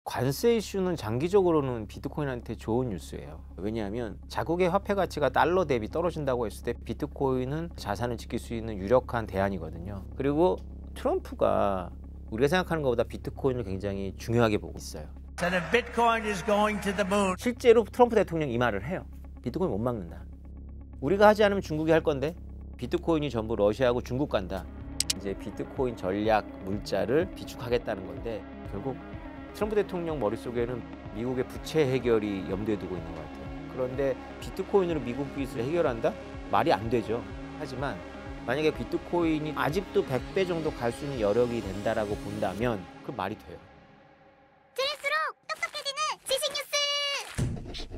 관세 이슈는 장기적으로는 비트코인한테 좋은 뉴스예요. 왜냐하면 자국의 화폐 가치가 달러 대비 떨어진다고 했을 때 비트코인은 자산을 지킬 수 있는 유력한 대안이거든요. 그리고 트럼프가 우리가 생각하는 것보다 비트코인을 굉장히 중요하게 보고 있어요. 실제로 트럼프 대통령이 이 말을 해요. 비트코인 못 막는다. 우리가 하지 않으면 중국이 할 건데 비트코인이 전부 러시아하고 중국 간다. 이제 비트코인 전략 물자를 비축하겠다는 건데 결국 트럼프 대통령 머릿속에는 미국의 부채 해결이 염두에 두고 있는 것 같아요. 그런데 비트코인으로 미국 빚을 해결한다? 말이 안 되죠. 하지만 만약에 비트코인이 아직도 100배 정도 갈 수 있는 여력이 된다라고 본다면 그 말이 돼요. 들을수록 똑똑해지는 지식 뉴스!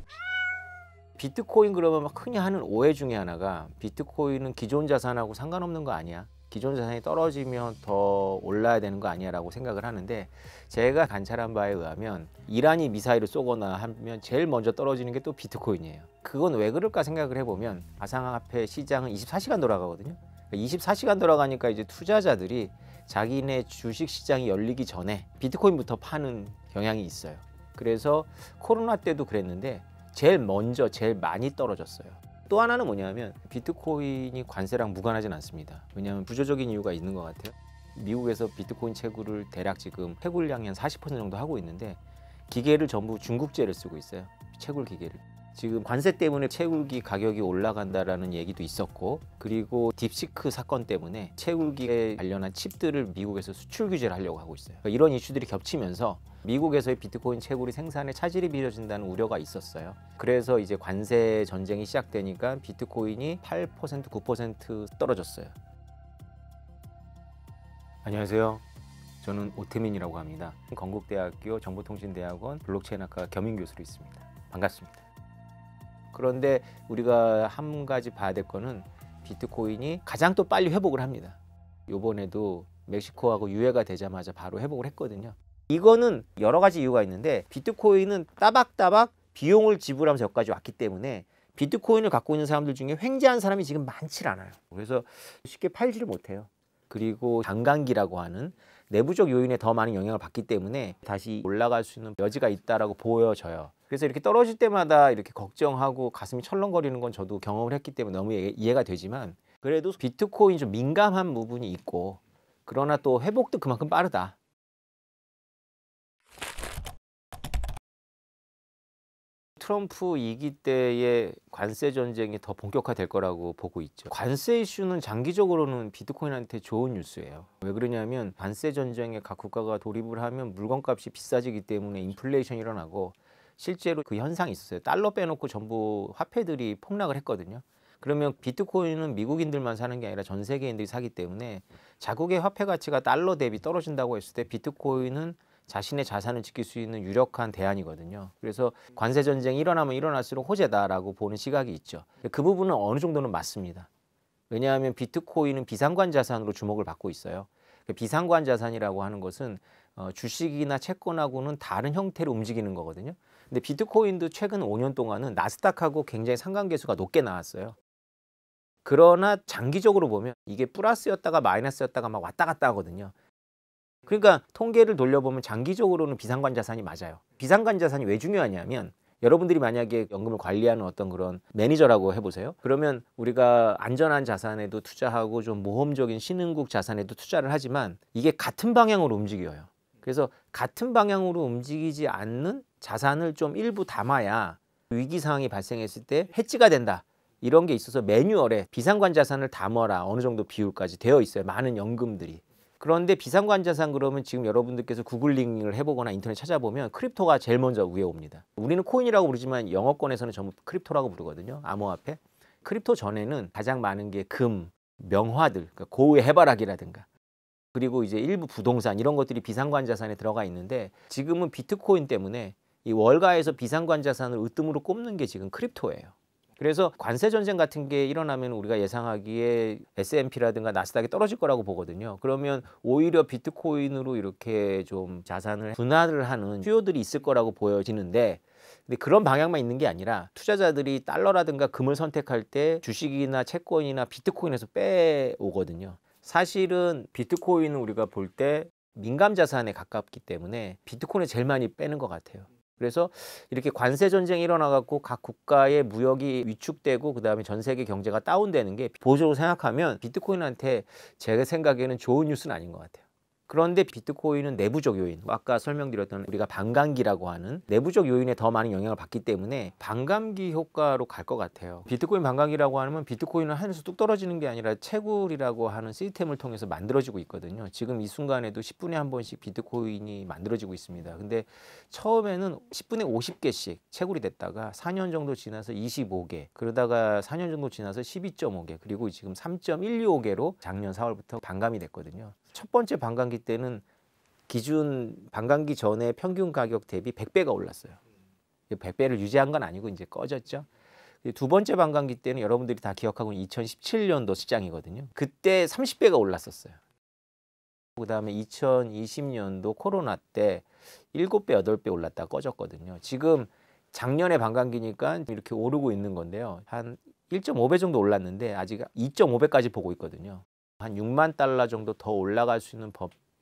비트코인 그러면 막 흔히 하는 오해 중에 하나가 비트코인은 기존 자산하고 상관없는 거 아니야? 기존 자산이 떨어지면 더 올라야 되는 거 아니야? 라고 생각을 하는데 제가 관찰한 바에 의하면 이란이 미사일을 쏘거나 하면 제일 먼저 떨어지는 게 또 비트코인이에요. 그건 왜 그럴까 생각을 해보면 가상화폐 시장은 24시간 돌아가거든요. 24시간 돌아가니까 이제 투자자들이 자기네 주식 시장이 열리기 전에 비트코인부터 파는 경향이 있어요. 그래서 코로나 때도 그랬는데 제일 먼저 제일 많이 떨어졌어요. 또 하나는 뭐냐면 비트코인이 관세랑 무관하진 않습니다. 왜냐하면 구조적인 이유가 있는 것 같아요. 미국에서 비트코인 채굴을 대략 지금 채굴량이 한 40% 정도 하고 있는데 기계를 전부 중국제를 쓰고 있어요. 채굴 기계를. 지금 관세 때문에 채굴기 가격이 올라간다라는 얘기도 있었고, 그리고 딥시크 사건 때문에 채굴기에 관련한 칩들을 미국에서 수출 규제를 하려고 하고 있어요. 그러니까 이런 이슈들이 겹치면서 미국에서의 비트코인 채굴이 생산에 차질이 빚어진다는 우려가 있었어요. 그래서 이제 관세 전쟁이 시작되니까 비트코인이 8%, 9% 떨어졌어요. 안녕하세요. 저는 오태민이라고 합니다. 건국대학교 정보통신대학원 블록체인학과 겸임교수로 있습니다. 반갑습니다. 그런데 우리가 한 가지 봐야 될 거는 비트코인이 가장 또 빨리 회복을 합니다. 요번에도 멕시코하고 유해가 되자마자 바로 회복을 했거든요. 이거는 여러 가지 이유가 있는데 비트코인은 따박따박 비용을 지불하면서 여기까지 왔기 때문에 비트코인을 갖고 있는 사람들 중에 횡재한 사람이 지금 많지 않아요. 그래서 쉽게 팔지를 못해요. 그리고 반감기라고 하는 내부적 요인에 더 많은 영향을 받기 때문에 다시 올라갈 수 있는 여지가 있다라고 보여져요. 그래서 이렇게 떨어질 때마다 이렇게 걱정하고 가슴이 철렁거리는 건 저도 경험을 했기 때문에 너무 이해가 되지만 그래도 비트코인이 좀 민감한 부분이 있고 그러나 또 회복도 그만큼 빠르다. 트럼프 2기 때의 관세 전쟁이 더 본격화될 거라고 보고 있죠. 관세 이슈는 장기적으로는 비트코인한테 좋은 뉴스예요. 왜 그러냐면 관세 전쟁에 각 국가가 돌입을 하면 물건값이 비싸지기 때문에 인플레이션이 일어나고 실제로 그 현상이 있었어요. 달러 빼놓고 전부 화폐들이 폭락을 했거든요. 그러면 비트코인은 미국인들만 사는 게 아니라 전 세계인들이 사기 때문에 자국의 화폐 가치가 달러 대비 떨어진다고 했을 때 비트코인은 자신의 자산을 지킬 수 있는 유력한 대안이거든요. 그래서 관세 전쟁이 일어나면 일어날수록 호재다라고 보는 시각이 있죠. 그 부분은 어느 정도는 맞습니다. 왜냐하면 비트코인은 비상관 자산으로 주목을 받고 있어요. 비상관 자산이라고 하는 것은 주식이나 채권하고는 다른 형태로 움직이는 거거든요. 근데 비트코인도 최근 5년 동안은 나스닥하고 굉장히 상관계수가 높게 나왔어요. 그러나 장기적으로 보면 이게 플러스였다가 마이너스였다가 막 왔다 갔다 하거든요. 그러니까 통계를 돌려보면 장기적으로는 비상관 자산이 맞아요. 비상관 자산이 왜 중요하냐면 여러분들이 만약에 연금을 관리하는 어떤 그런 매니저라고 해보세요. 그러면 우리가 안전한 자산에도 투자하고 좀 모험적인 신흥국 자산에도 투자를 하지만 이게 같은 방향으로 움직여요. 그래서 같은 방향으로 움직이지 않는 자산을 좀 일부 담아야 위기 상황이 발생했을 때 해지가 된다. 이런 게 있어서 매뉴얼에 비상관 자산을 담아라 어느 정도 비율까지 되어 있어요. 많은 연금들이. 그런데 비상관 자산 그러면 지금 여러분들께서 구글링을 해보거나 인터넷 찾아보면 크립토가 제일 먼저 위에 옵니다. 우리는 코인이라고 부르지만 영어권에서는 전부 크립토라고 부르거든요. 암호화폐. 크립토 전에는 가장 많은 게 금, 명화들, 그러니까 고의 해바라기라든가 그리고 이제 일부 부동산 이런 것들이 비상관 자산에 들어가 있는데 지금은 비트코인 때문에 이 월가에서 비상관 자산을 으뜸으로 꼽는 게 지금 크립토예요. 그래서 관세 전쟁 같은 게 일어나면 우리가 예상하기에 S&P라든가 나스닥이 떨어질 거라고 보거든요. 그러면 오히려 비트코인으로 이렇게 좀 자산을 분할을 하는 수요들이 있을 거라고 보여지는데 근데 그런 방향만 있는 게 아니라 투자자들이 달러라든가 금을 선택할 때 주식이나 채권이나 비트코인에서 빼오거든요. 사실은 비트코인은 우리가 볼 때 민감 자산에 가깝기 때문에 비트코인을 제일 많이 빼는 것 같아요. 그래서 이렇게 관세 전쟁이 일어나갖고 각 국가의 무역이 위축되고 그다음에 전 세계 경제가 다운되는 게 보조로 생각하면 비트코인한테 제 생각에는 좋은 뉴스는 아닌 것 같아요. 그런데 비트코인은 내부적 요인, 아까 설명드렸던 우리가 반감기라고 하는 내부적 요인에 더 많은 영향을 받기 때문에 반감기 효과로 갈 것 같아요. 비트코인 반감기라고 하면 비트코인은 하늘에서 뚝 떨어지는 게 아니라 채굴이라고 하는 시스템을 통해서 만들어지고 있거든요. 지금 이 순간에도 10분에 한 번씩 비트코인이 만들어지고 있습니다. 근데 처음에는 10분에 50개씩 채굴이 됐다가 4년 정도 지나서 25개, 그러다가 4년 정도 지나서 12.5개, 그리고 지금 3.125개로 작년 4월부터 반감이 됐거든요. 첫 번째 반감기 때는 기준 반감기 전에 평균 가격 대비 100배가 올랐어요. 100배를 유지한 건 아니고 이제 꺼졌죠. 두 번째 반감기 때는 여러분들이 다 기억하고 2017년도 시장이거든요. 그때 30배가 올랐었어요. 그다음에 2020년도 코로나 때 7배, 8배 올랐다가 꺼졌거든요. 지금 작년에 반감기니까 이렇게 오르고 있는 건데요. 한 1.5배 정도 올랐는데 아직 2.5배까지 보고 있거든요. 한 6만 달러 정도 더 올라갈 수 있는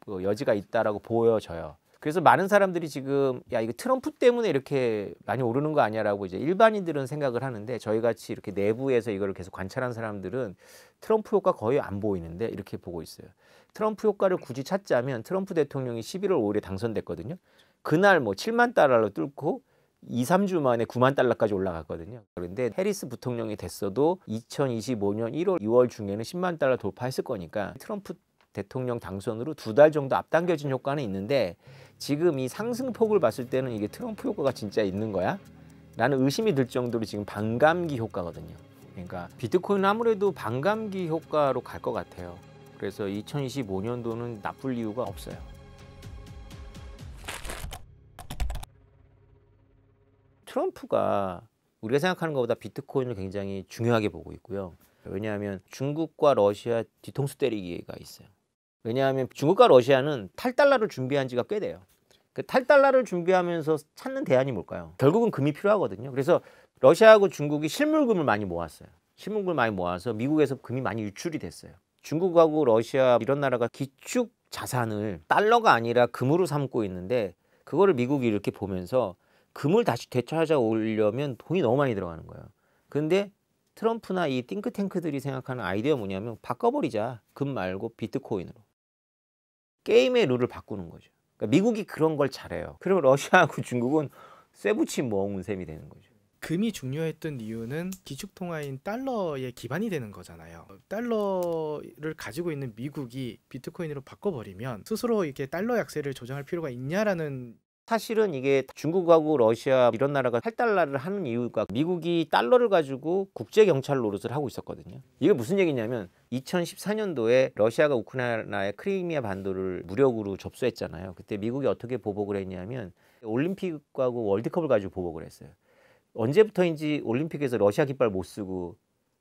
여지가 있다라고 보여져요. 그래서 많은 사람들이 지금 야 이거 트럼프 때문에 이렇게 많이 오르는 거 아니야라고 이제 일반인들은 생각을 하는데 저희 같이 이렇게 내부에서 이걸 계속 관찰한 사람들은 트럼프 효과 거의 안 보이는데 이렇게 보고 있어요. 트럼프 효과를 굳이 찾자면 트럼프 대통령이 11월 5일에 당선됐거든요. 그날 뭐 7만 달러로 뚫고 2, 3주 만에 9만 달러까지 올라갔거든요. 그런데 해리스 부통령이 됐어도 2025년 1월, 2월 중에는 10만 달러 돌파했을 거니까 트럼프 대통령 당선으로 2달 정도 앞당겨진 효과는 있는데 지금 이 상승폭을 봤을 때는 이게 트럼프 효과가 진짜 있는 거야? 라는 의심이 들 정도로 지금 반감기 효과거든요. 그러니까 비트코인은 아무래도 반감기 효과로 갈 것 같아요. 그래서 2025년도는 나쁠 이유가 없어요. 트럼프가 우리가 생각하는 것보다 비트코인을 굉장히 중요하게 보고 있고요. 왜냐하면 중국과 러시아 뒤통수 때리기가 있어요. 왜냐하면 중국과 러시아는 탈달러를 준비한 지가 꽤 돼요. 그 탈달러를 준비하면서 찾는 대안이 뭘까요? 결국은 금이 필요하거든요. 그래서 러시아하고 중국이 실물금을 많이 모았어요. 실물금을 많이 모아서 미국에서 금이 많이 유출이 됐어요. 중국하고 러시아 이런 나라가 기축 자산을 달러가 아니라 금으로 삼고 있는데 그거를 미국이 이렇게 보면서 금을 다시 되찾아오려면 돈이 너무 많이 들어가는 거예요. 근데 트럼프나 이 띵크탱크들이 생각하는 아이디어가 뭐냐면 바꿔버리자. 금 말고 비트코인으로. 게임의 룰을 바꾸는 거죠. 그러니까 미국이 그런 걸 잘해요. 그러면 러시아하고 중국은 쇠붙이 모은 셈이 되는 거죠. 금이 중요했던 이유는 기축통화인 달러에 기반이 되는 거잖아요. 달러를 가지고 있는 미국이 비트코인으로 바꿔버리면 스스로 이렇게 달러 약세를 조정할 필요가 있냐라는 사실은 이게 중국하고 러시아 이런 나라가 탈달러를 하는 이유가 미국이 달러를 가지고 국제 경찰 노릇을 하고 있었거든요. 이게 무슨 얘기냐면 2014년도에 러시아가 우크라이나의 크리미아 반도를 무력으로 접수했잖아요. 그때 미국이 어떻게 보복을 했냐면 올림픽하고 월드컵을 가지고 보복을 했어요. 언제부터인지 올림픽에서 러시아 깃발 못 쓰고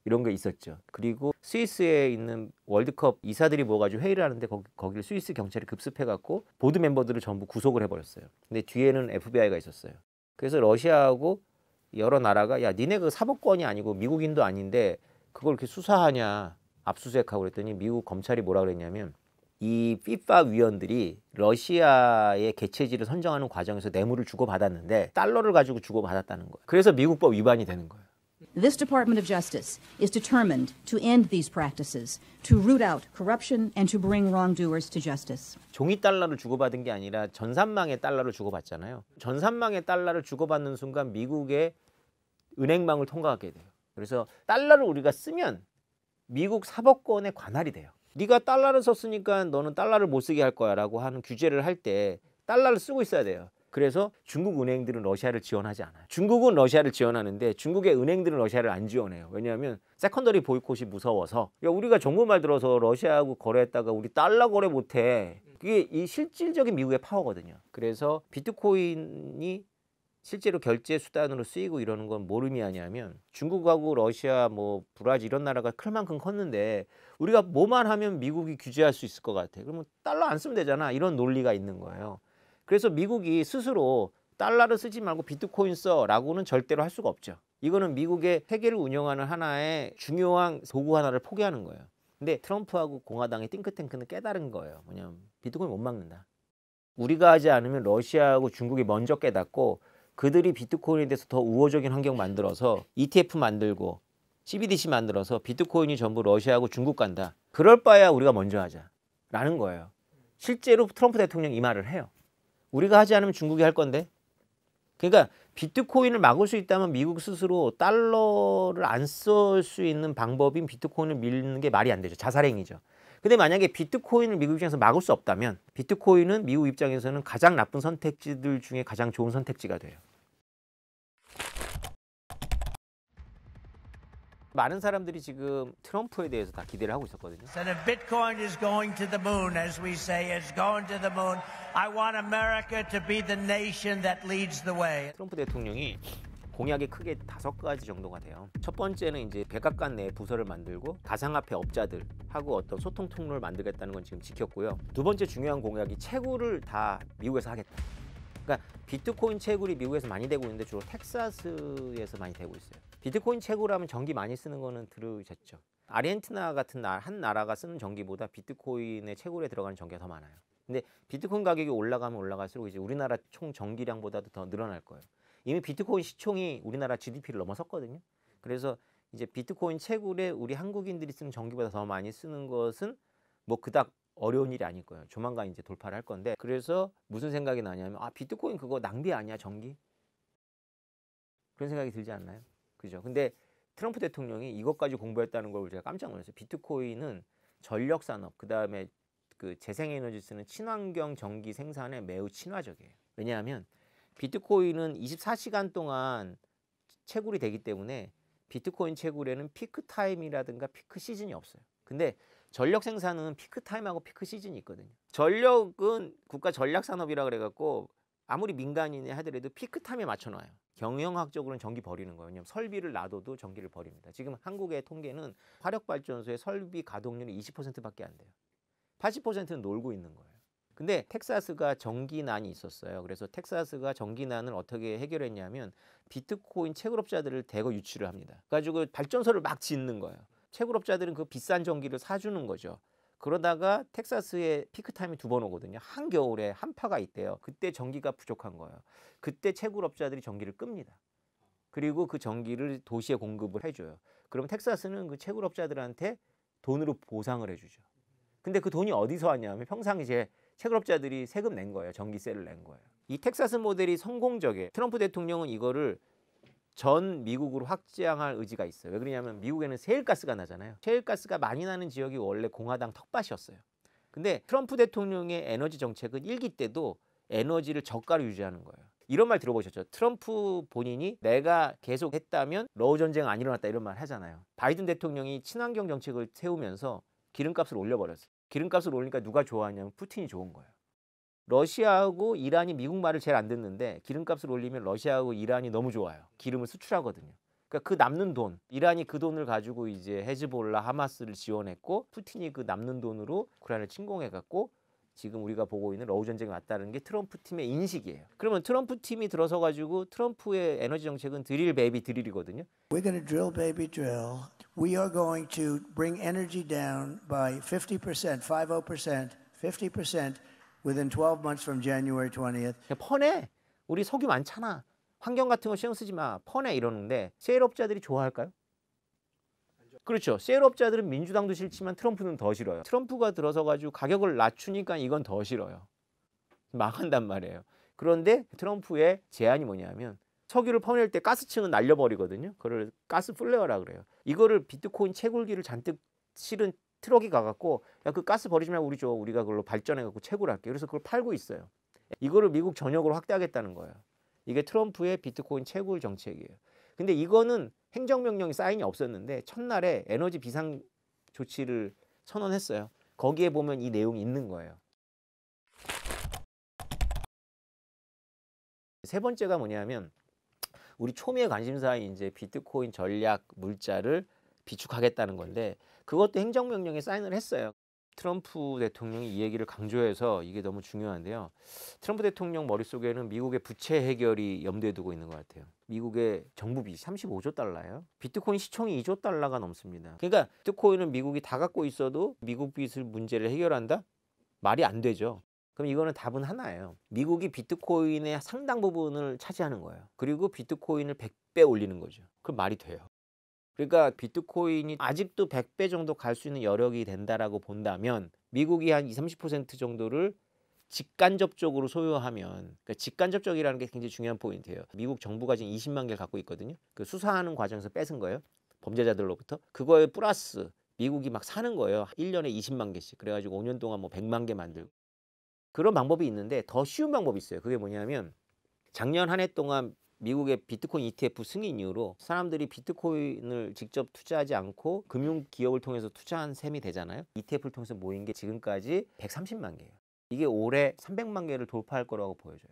이런 게 있었죠. 그리고 스위스에 있는 월드컵 이사들이 모여가지고 회의를 하는데 거기를 스위스 경찰이 급습해갖고 보드 멤버들을 전부 구속을 해버렸어요. 근데 뒤에는 FBI가 있었어요. 그래서 러시아하고 여러 나라가 야 니네 그 사법권이 아니고 미국인도 아닌데 그걸 이렇게 수사하냐 압수수색하고 그랬더니 미국 검찰이 뭐라 그랬냐면 이 FIFA 위원들이 러시아의 개최지를 선정하는 과정에서 뇌물을 주고받았는데 달러를 가지고 주고받았다는 거예요. 그래서 미국법 위반이 되는 거예요. This Department of Justice is determined to end these practices, to root out corruption, and to bring wrongdoers to justice. 종이 달러를 주고받은 게 아니라 전산망의 달러를 주고받잖아요. 전산망의 달러를 주고받는 순간 미국의 은행망을 통과하게 돼요. 그래서 달러를 우리가 쓰면 미국 사법권의 관할이 돼요. 네가 달러를 썼으니까 너는 달러를 못 쓰게 할 거야 라고 하는 규제를 할 때 달러를 쓰고 있어야 돼요. 그래서 중국 은행들은 러시아를 지원하지 않아요. 중국은 러시아를 지원하는데 중국의 은행들은 러시아를 안 지원해요. 왜냐하면 세컨더리 보이콧이 무서워서 야 우리가 정부말 들어서 러시아하고 거래했다가 우리 달러 거래 못해. 그게 이 실질적인 미국의 파워거든요. 그래서 비트코인이 실제로 결제 수단으로 쓰이고 이러는 건 뭘 의미하냐면 중국하고 러시아 뭐 브라질 이런 나라가 클 만큼 컸는데 우리가 뭐만 하면 미국이 규제할 수 있을 것 같아. 그러면 달러 안 쓰면 되잖아. 이런 논리가 있는 거예요. 그래서 미국이 스스로 달러를 쓰지 말고 비트코인 써라고는 절대로 할 수가 없죠. 이거는 미국의 세계를 운영하는 하나의 중요한 도구 하나를 포기하는 거예요. 근데 트럼프하고 공화당의 띵크탱크는 깨달은 거예요. 뭐냐면 비트코인 못 막는다. 우리가 하지 않으면 러시아하고 중국이 먼저 깨닫고 그들이 비트코인에 대해서 더 우호적인 환경 만들어서 ETF 만들고 CBDC 만들어서 비트코인이 전부 러시아하고 중국 간다. 그럴 바에야 우리가 먼저 하자라는 거예요. 실제로 트럼프 대통령이 이 말을 해요. 우리가 하지 않으면 중국이 할 건데. 그러니까 비트코인을 막을 수 있다면 미국 스스로 달러를 안 쓸 수 있는 방법인 비트코인을 밀는 게 말이 안 되죠. 자살행위죠. 근데 만약에 비트코인을 미국 입장에서 막을 수 없다면 비트코인은 미국 입장에서는 가장 나쁜 선택지들 중에 가장 좋은 선택지가 돼요. 많은 사람들이 지금 트럼프에 대해서 다 기대를 하고 있었거든요. And if Bitcoin is going to the moon, as we say, it's going to the moon. I want America to be the nation that leads the way. 트럼프 대통령이 공약이 크게 5가지 정도가 돼요. 첫 번째는 이제 백악관 내 부서를 만들고 가상화폐 업자들하고 어떤 소통 통로를 만들겠다는 건 지금 지켰고요. 두 번째 중요한 공약이 채굴을 다 미국에서 하겠다. 그러니까 비트코인 채굴이 미국에서 많이 되고 있는데 주로 텍사스에서 많이 되고 있어요. 비트코인 채굴하면 전기 많이 쓰는 거는 들으셨죠. 아르헨티나 같은 한 나라가 쓰는 전기보다 비트코인의 채굴에 들어가는 전기가 더 많아요. 근데 비트코인 가격이 올라가면 올라갈수록 이제 우리나라 총 전기량보다도 더 늘어날 거예요. 이미 비트코인 시총이 우리나라 GDP를 넘어섰거든요. 그래서 이제 비트코인 채굴에 우리 한국인들이 쓰는 전기보다 더 많이 쓰는 것은 뭐 그닥 어려운 일이 아닐 거예요. 조만간 이제 돌파를 할 건데, 그래서 무슨 생각이 나냐면 비트코인 그거 낭비 아니야 전기? 그런 생각이 들지 않나요? 그죠? 근데 트럼프 대통령이 이것까지 공부했다는 걸 제가 깜짝 놀랐어요. 비트코인은 전력 산업, 그다음에 그 재생에너지 쓰는 친환경 전기 생산에 매우 친화적이에요. 왜냐하면 비트코인은 24시간 동안 채굴이 되기 때문에 비트코인 채굴에는 피크 타임이라든가 피크 시즌이 없어요. 근데 전력 생산은 피크 타임하고 피크 시즌이 있거든요. 전력은 국가 전략 산업이라 그래갖고 아무리 민간인이 하더라도 피크 타임에 맞춰놔요. 경영학적으로는 전기 버리는 거예요. 왜냐하면 설비를 놔둬도 전기를 버립니다. 지금 한국의 통계는 화력발전소의 설비 가동률이 20%밖에 안 돼요. 80%는 놀고 있는 거예요. 근데 텍사스가 전기난이 있었어요. 그래서 텍사스가 전기난을 어떻게 해결했냐면 비트코인 채굴업자들을 대거 유치를 합니다. 그래가지고 발전소를 막 짓는 거예요. 채굴업자들은 그 비싼 전기를 사주는 거죠. 그러다가 텍사스에 피크타임이 2번 오거든요. 한겨울에 한파가 있대요. 그때 전기가 부족한 거예요. 그때 채굴업자들이 전기를 끕니다. 그리고 그 전기를 도시에 공급을 해줘요. 그러면 텍사스는 그 채굴업자들한테 돈으로 보상을 해주죠. 근데 그 돈이 어디서 왔냐면 평상시에 채굴업자들이 세금 낸 거예요. 전기세를 낸 거예요. 이 텍사스 모델이 성공적이에요. 트럼프 대통령은 이거를 전 미국으로 확장할 의지가 있어요. 왜 그러냐면 미국에는 셰일가스가 나잖아요. 셰일가스가 많이 나는 지역이 원래 공화당 텃밭이었어요. 근데 트럼프 대통령의 에너지 정책은 1기 때도 에너지를 저가로 유지하는 거예요. 이런 말 들어보셨죠? 트럼프 본인이 내가 계속 했다면 러우 전쟁 안 일어났다 이런 말 하잖아요. 바이든 대통령이 친환경 정책을 세우면서 기름값을 올려버렸어요. 기름값을 올리니까 누가 좋아하냐면 푸틴이 좋은 거예요. 러시아하고 이란이 미국 말을 제일 안 듣는데 기름값을 올리면 러시아하고 이란이 너무 좋아요. 기름을 수출하거든요. 그러니까 그 남는 돈, 이란이 그 돈을 가지고 이제 헤즈볼라, 하마스를 지원했고 푸틴이 그 남는 돈으로 우크라이나를 침공해갖고 지금 우리가 보고 있는 러우 전쟁이 왔다는 게 트럼프 팀의 인식이에요. 그러면 트럼프 팀이 들어서 가지고 트럼프의 에너지 정책은 드릴 베이비 드릴이거든요. We're going to drill, baby, drill. We are going to bring energy down by 50%, 50%, within 12 months from January 20th. 펀해. 우리 석유 많잖아. 환경 같은 거 신경 쓰지 마. 펀해 이러는데 셰일업자들이 좋아할까요? 그렇죠. 셰일업자들은 민주당도 싫지만 트럼프는 더 싫어요. 트럼프가 들어서 가지고 가격을 낮추니까 이건 더 싫어요. 망한단 말이에요. 그런데 트럼프의 제안이 뭐냐면 석유를 퍼낼 때 가스층은 날려버리거든요. 그걸 가스 플레어라 그래요. 이거를 비트코인 채굴기를 잔뜩 실은 트럭이 가갖고 야, 그 가스 버리지 말고 우리 줘. 우리가 그걸로 발전해갖고 채굴할게. 그래서 그걸 팔고 있어요. 이거를 미국 전역으로 확대하겠다는 거예요. 이게 트럼프의 비트코인 채굴 정책이에요. 근데 이거는 행정명령이 사인이 없었는데 첫날에 에너지 비상 조치를 선언했어요. 거기에 보면 이 내용이 있는 거예요. 세 번째가 뭐냐면 우리 초미의 관심사인 이제 비트코인 전략 물자를 비축하겠다는 건데 그것도 행정명령에 사인을 했어요. 트럼프 대통령이 이 얘기를 강조해서 이게 너무 중요한데요. 트럼프 대통령 머릿속에는 미국의 부채 해결이 염두에 두고 있는 것 같아요. 미국의 정부 빚이 35조 달러예요. 비트코인 시총이 2조 달러가 넘습니다. 그러니까 비트코인은 미국이 다 갖고 있어도 미국 빚을 문제를 해결한다? 말이 안 되죠. 그럼 이거는 답은 하나예요. 미국이 비트코인의 상당 부분을 차지하는 거예요. 그리고 비트코인을 100배 올리는 거죠. 그럼 말이 돼요. 그러니까 비트코인이 아직도 100배 정도 갈 수 있는 여력이 된다라고 본다면 미국이 한 20-30% 정도를 직간접적으로 소유하면, 그러니까 직간접적이라는 게 굉장히 중요한 포인트예요. 미국 정부가 지금 20만 개를 갖고 있거든요. 그 수사하는 과정에서 뺏은 거예요. 범죄자들로부터. 그거에 플러스 미국이 막 사는 거예요. 1년에 20만 개씩. 그래가지고 5년 동안 뭐 100만 개 만들고. 그런 방법이 있는데 더 쉬운 방법이 있어요. 그게 뭐냐면 작년 한 해 동안 미국의 비트코인 ETF 승인 이후로 사람들이 비트코인을 직접 투자하지 않고 금융기업을 통해서 투자한 셈이 되잖아요. ETF를 통해서 모인 게 지금까지 130만 개예요. 이게 올해 300만 개를 돌파할 거라고 보여져요.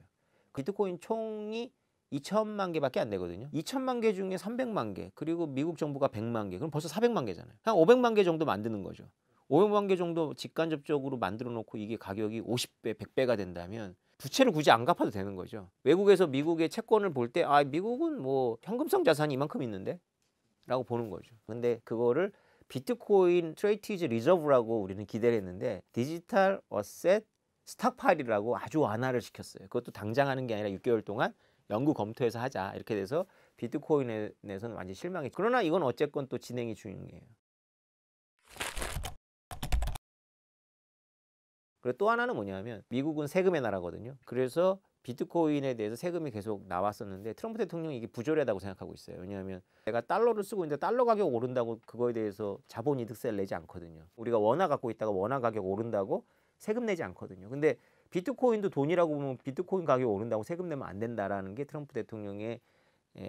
비트코인 총이 2천만 개밖에 안 되거든요. 2천만 개 중에 300만 개, 그리고 미국 정부가 100만 개, 그럼 벌써 400만 개잖아요. 한 500만 개 정도 만드는 거죠. 500만 개 정도 직간접적으로 만들어 놓고 이게 가격이 50배, 100배가 된다면 부채를 굳이 안 갚아도 되는 거죠. 외국에서 미국의 채권을 볼 때 미국은 뭐 현금성 자산이 이만큼 있는데? 라고 보는 거죠. 근데 그거를 비트코인 트레이티즈 리저브라고 우리는 기대를 했는데 디지털 어셋 스탁파일이라고 아주 완화를 시켰어요. 그것도 당장 하는 게 아니라 6개월 동안 연구 검토해서 하자. 이렇게 돼서 비트코인에 대해서는 완전 실망이. 그러나 이건 어쨌건 또 진행이 중이에요. 그리고 또 하나는 뭐냐면 미국은 세금의 나라거든요. 그래서 비트코인에 대해서 세금이 계속 나왔었는데 트럼프 대통령이 이게 부조리하다고 생각하고 있어요. 왜냐하면 내가 달러를 쓰고 있는데 달러 가격 오른다고 그거에 대해서 자본이득세를 내지 않거든요. 우리가 원화 갖고 있다가 원화 가격 오른다고 세금 내지 않거든요. 근데 비트코인도 돈이라고 보면 비트코인 가격이 오른다고 세금 내면 안 된다라는 게 트럼프 대통령의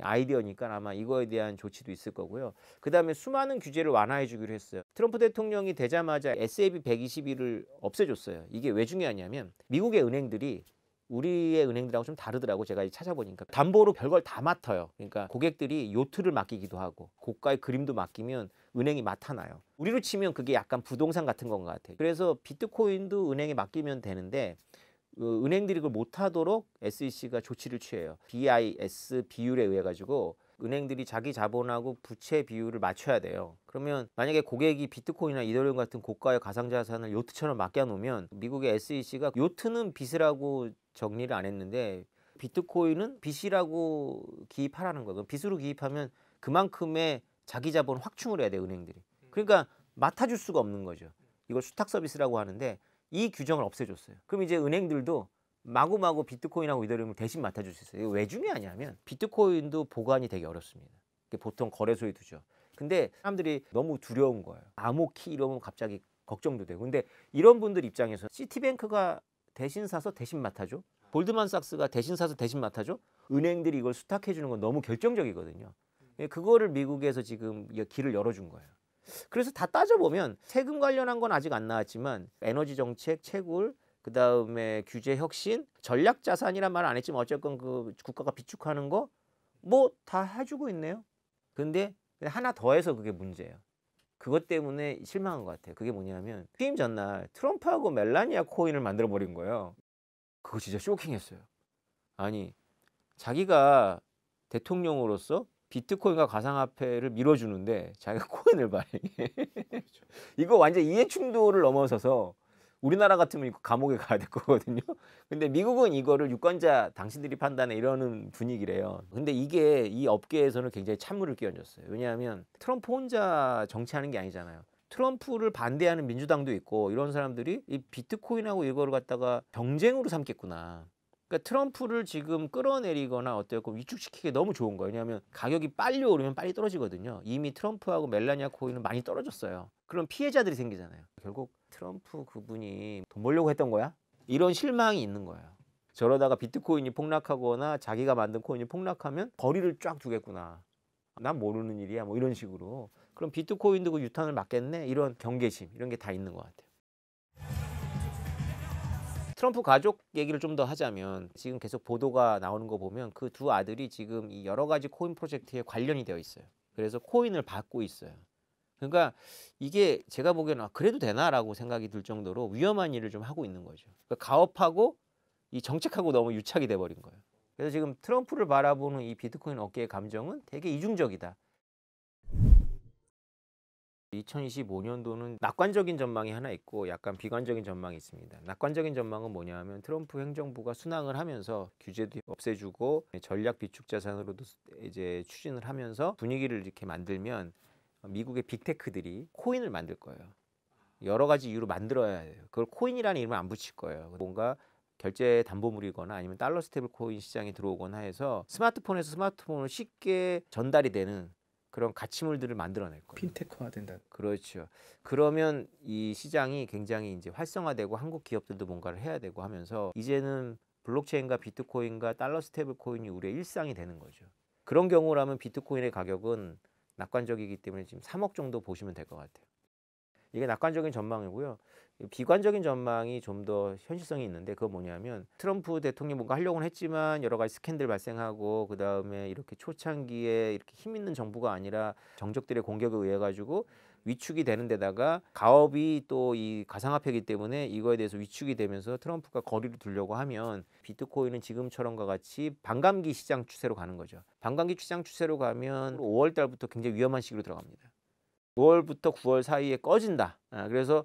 아이디어니까 아마 이거에 대한 조치도 있을 거고요. 그 다음에 수많은 규제를 완화해 주기로 했어요. 트럼프 대통령이 되자마자 SAB 121을 없애줬어요. 이게 왜 중요하냐면 미국의 은행들이 우리의 은행들하고 좀 다르더라고. 제가 찾아보니까 담보로 별걸 다 맡아요. 그러니까 고객들이 요트를 맡기기도 하고 고가의 그림도 맡기면 은행이 맡아놔요. 우리로 치면 그게 약간 부동산 같은 건 것 같아요. 그래서 비트코인도 은행에 맡기면 되는데 은행들이 그걸 못하도록 SEC가 조치를 취해요. BIS 비율에 의해 가지고 은행들이 자기 자본하고 부채 비율을 맞춰야 돼요. 그러면 만약에 고객이 비트코인이나 이더리움 같은 고가의 가상자산을 요트처럼 맡겨놓으면 미국의 SEC가 요트는 빚이라고 정리를 안 했는데 비트코인은 빚이라고 기입하라는 거예요. 빚으로 기입하면 그만큼의 자기 자본 확충을 해야 돼요, 은행들이. 그러니까 맡아줄 수가 없는 거죠. 이걸 수탁 서비스라고 하는데 이 규정을 없애줬어요. 그럼 이제 은행들도 마구마구 비트코인하고 이더리움을 대신 맡아줄 수 있어요. 이거 왜 중요하냐면 비트코인도 보관이 되게 어렵습니다. 보통 거래소에 두죠. 근데 사람들이 너무 두려운 거예요. 암호키 이러면 갑자기 걱정도 되고. 근데 이런 분들 입장에서 시티뱅크가 대신 사서 대신 맡아줘. 골드만삭스가 대신 사서 대신 맡아줘. 은행들이 이걸 수탁해 주는 건 너무 결정적이거든요. 그거를 미국에서 지금 길을 열어준 거예요. 그래서 다 따져보면 세금 관련한 건 아직 안 나왔지만 에너지 정책, 채굴, 그 다음에 규제 혁신, 전략 자산이란 말은 안 했지만 어쨌건 그 국가가 비축하는 거 뭐 다 해주고 있네요. 근데 하나 더 해서 그게 문제예요. 그것 때문에 실망한 것 같아요. 그게 뭐냐면 취임 전날 트럼프하고 멜라니아 코인을 만들어 버린 거예요. 그거 진짜 쇼킹했어요. 아니 자기가 대통령으로서 비트코인과 가상화폐를 밀어주는데 자기가 코인을 발행해. 이거 완전 이해충돌을 넘어서서 우리나라 같으면 이거 감옥에 가야 될 거거든요. 근데 미국은 이거를 유권자 당신들이 판단해 이러는 분위기래요. 근데 이게 이 업계에서는 굉장히 찬물을 끼얹었어요. 왜냐하면 트럼프 혼자 정치하는 게 아니잖아요. 트럼프를 반대하는 민주당도 있고 이런 사람들이 이 비트코인하고 이거를 갖다가 경쟁으로 삼겠구나. 그러니까 트럼프를 지금 끌어내리거나 어떻고 위축시키기 너무 좋은 거예요. 왜냐하면 가격이 빨리 오르면 빨리 떨어지거든요. 이미 트럼프하고 멜라니아 코인은 많이 떨어졌어요. 그럼 피해자들이 생기잖아요. 결국 트럼프 그분이 돈 벌려고 했던 거야? 이런 실망이 있는 거예요. 저러다가 비트코인이 폭락하거나 자기가 만든 코인이 폭락하면 거리를 쫙 두겠구나. 난 모르는 일이야. 뭐 이런 식으로. 그럼 비트코인도 그 유탄을 맞겠네? 이런 경계심 이런 게 다 있는 것 같아요. 트럼프 가족 얘기를 좀 더 하자면 지금 계속 보도가 나오는 거 보면 그 두 아들이 지금 이 여러 가지 코인 프로젝트에 관련이 되어 있어요. 그래서 코인을 받고 있어요. 그러니까 이게 제가 보기에는 그래도 되나라고 생각이 들 정도로 위험한 일을 좀 하고 있는 거죠. 그러니까 가업하고 이 정책하고 너무 유착이 돼버린 거예요. 그래서 지금 트럼프를 바라보는 이 비트코인 업계의 감정은 되게 이중적이다. 2025년도는 낙관적인 전망이 하나 있고 약간 비관적인 전망이 있습니다. 낙관적인 전망은 뭐냐면 트럼프 행정부가 순항을 하면서 규제도 없애주고 전략 비축 자산으로도 이제 추진을 하면서 분위기를 이렇게 만들면 미국의 빅테크들이 코인을 만들 거예요. 여러 가지 이유로 만들어야 해요. 그걸 코인이라는 이름을 안 붙일 거예요. 뭔가 결제 담보물이거나 아니면 달러 스테이블 코인 시장에 들어오거나 해서 스마트폰에서 스마트폰으로 쉽게 전달이 되는 그런 가치물들을 만들어낼 거예요. 핀테크화 된다. 그렇죠. 그러면 이 시장이 굉장히 이제 활성화되고 한국 기업들도 뭔가를 해야 되고 하면서 이제는 블록체인과 비트코인과 달러 스테이블 코인이 우리의 일상이 되는 거죠. 그런 경우라면 비트코인의 가격은 낙관적이기 때문에 지금 3억 정도 보시면 될 것 같아요. 이게 낙관적인 전망이고요. 비관적인 전망이 좀 더 현실성이 있는데 그건 뭐냐면 트럼프 대통령이 뭔가 하려고는 했지만 여러 가지 스캔들 발생하고 그 다음에 이렇게 초창기에 이렇게 힘 있는 정부가 아니라 정적들의 공격에 의해 가지고 위축이 되는 데다가 가업이 또 이 가상화폐이기 때문에 이거에 대해서 위축이 되면서 트럼프가 거리를 두려고 하면 비트코인은 지금처럼과 같이 반감기 시장 추세로 가는 거죠. 반감기 시장 추세로 가면 5월 달부터 굉장히 위험한 시기로 들어갑니다. 5월부터 9월 사이에 꺼진다. 그래서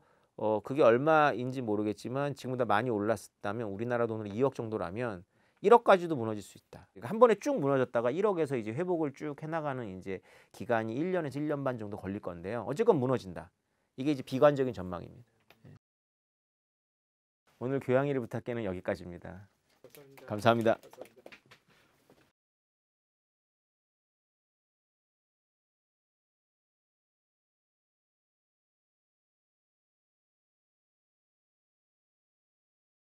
그게 얼마인지 모르겠지만 지금보다 많이 올랐다면 우리나라 돈으로 2억 정도라면 1억까지도 무너질 수 있다. 그러니까 한 번에 쭉 무너졌다가 1억에서 이제 회복을 쭉 해나가는 이제 기간이 1년에서 1년 반 정도 걸릴 건데요. 어쨌건 무너진다. 이게 이제 비관적인 전망입니다. 오늘 교양이를 부탁해는 여기까지입니다. 감사합니다.